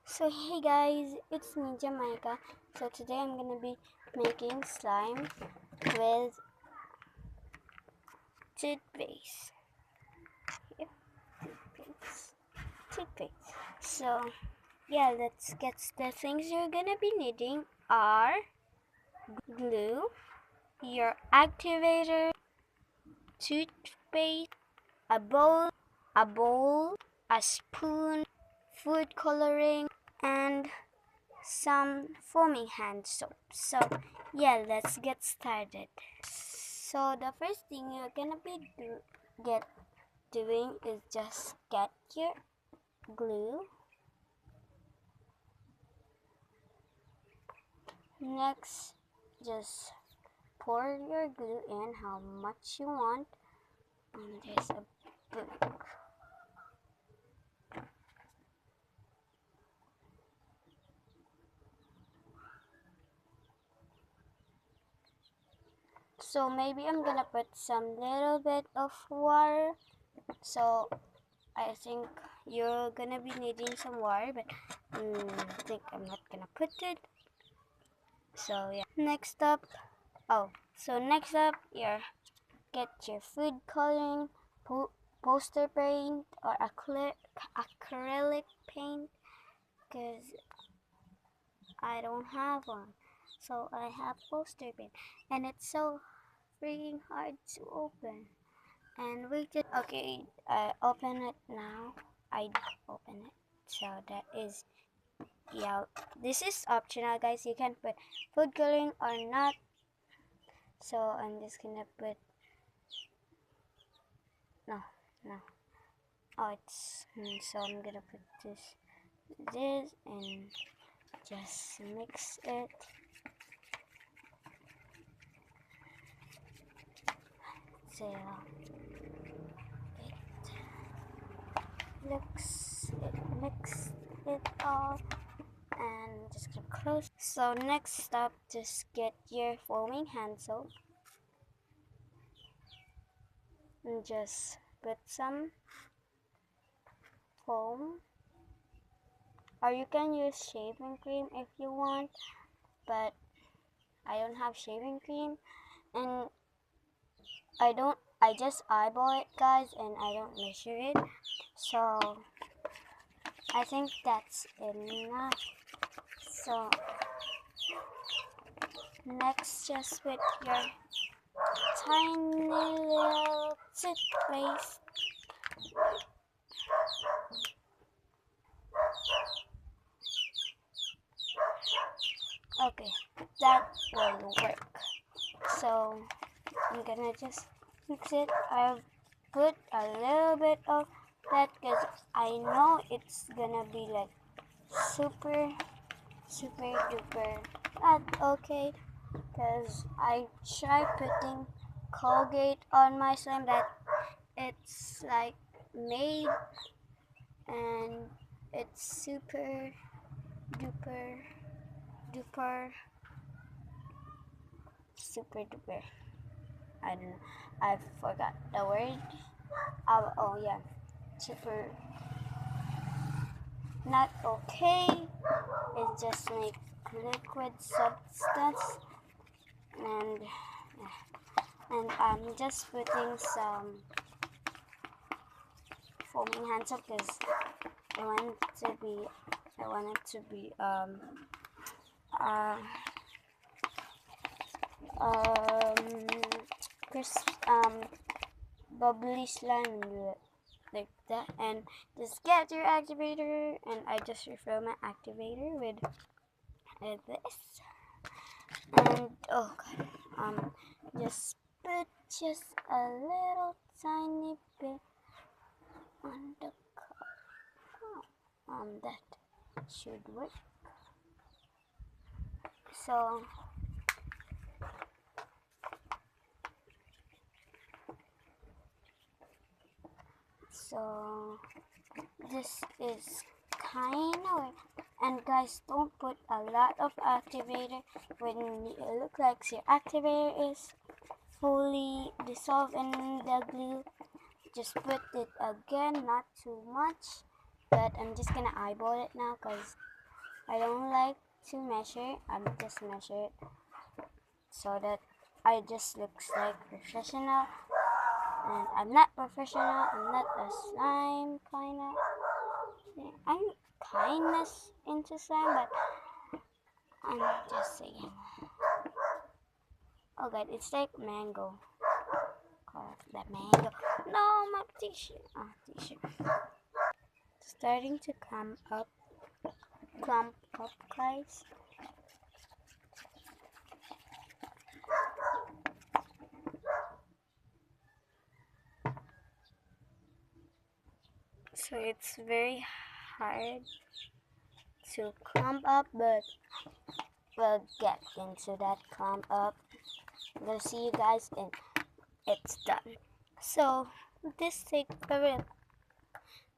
So hey guys, it's me Jamaica. So today I'm gonna be making slime with toothpaste. Yep, toothpaste. So yeah, let's get the things you're gonna be needing are glue, your activator, toothpaste, a bowl, a spoon, food coloring, and some foaming hand soap. So yeah, let's get started. So the first thing you're gonna be doing is just get your glue. Next, just pour your glue in how much you want. And there's a book. So maybe I'm gonna put some little bit of water. So I think you're gonna be needing some water, but I think I'm not gonna put it. So yeah. Next up, get your food coloring, poster paint or acrylic paint, because I don't have one. So I have poster paint, and it's so freaking hard to open. And we just okay. I open it now. I open it. So that is yeah. This is optional, guys. You can put food coloring or not. So I'm just gonna put no. Oh, it's so I'm gonna put this and just mix it. So it mix it all and just gonna close. So next step, just get your foaming hand soap and just put some foam, or you can use shaving cream if you want, but I don't have shaving cream, and I just eyeball it, guys, and I don't measure it, so I think that's enough. So next, just put your tiny little toothpaste. Okay, that will work. So I'm gonna just mix it. I'll put a little bit of that because I know it's gonna be like super duper not okay, because I tried putting Colgate on my slime that it's like made, and it's super duper super duper. I don't know. I forgot the word. Oh yeah, super not okay. It just like liquid substance, and I'm just putting some foaming hand soap because I want it to be uh, crisp, bubbly slime like that. And just get your activator, and I just refill my activator with this. And oh god, just put just a little tiny bit on the cup. That should work. So this is kind of, and guys, don't put a lot of activator when it looks like your activator is fully dissolved in the glue. Just put it again, not too much, but I'm just gonna eyeball it now because I don't like to measure. I'm just measure it so that I just looks like professional. And I'm not professional. I'm not a slime kinda. I'm kindness into slime, but I'm just saying. Oh god, it's like mango. Call that mango. No, my t-shirt. Oh, t-shirt. Starting to clump up, guys. So it's very hard to clump up, but we'll get into that clump up. I'm gonna see you guys and it's done. So this takes a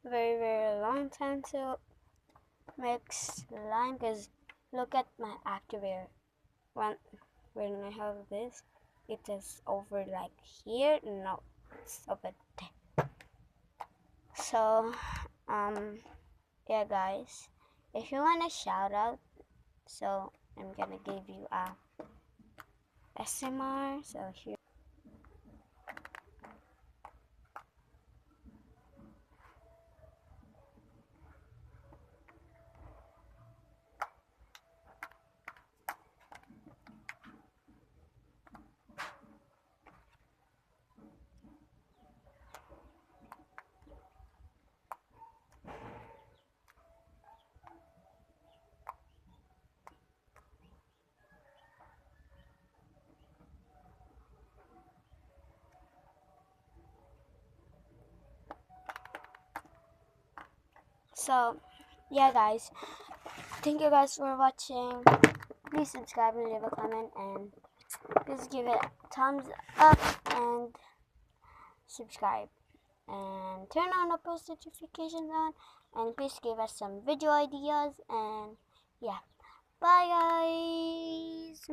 very long time to make slime because look at my activator. When I have this, it is over like here. No, it's over there. So yeah guys, if you want a shout out, so I'm gonna give you a SMR. So here. So yeah guys, thank you guys for watching. Please subscribe and leave a comment, and please give it a thumbs up and subscribe and turn on the post notifications on, and please give us some video ideas. And yeah, bye guys.